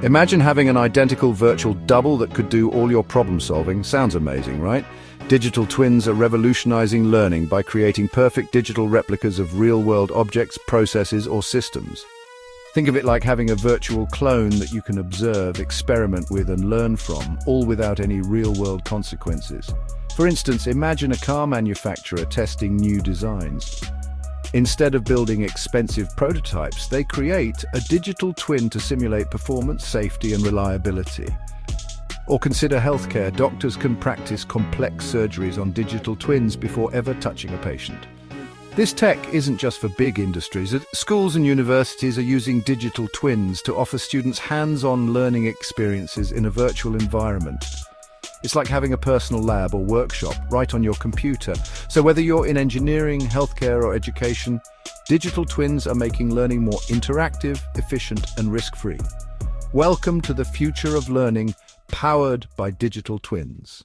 Imagine having an identical virtual double that could do all your problem solving. Sounds amazing, right? Digital twins are revolutionizing learning by creating perfect digital replicas of real-world objects, processes, or systems. Think of it like having a virtual clone that you can observe, experiment with, and learn from, all without any real-world consequences. For instance, imagine a car manufacturer testing new designs. Instead of building expensive prototypes, they create a digital twin to simulate performance, safety, and reliability. Or consider healthcare. Doctors can practice complex surgeries on digital twins before ever touching a patient. This tech isn't just for big industries. Schools and universities are using digital twins to offer students hands-on learning experiences in a virtual environment. It's like having a personal lab or workshop right on your computer. So whether you're in engineering, healthcare, or education, digital twins are making learning more interactive, efficient, and risk-free. Welcome to the future of learning, powered by digital twins.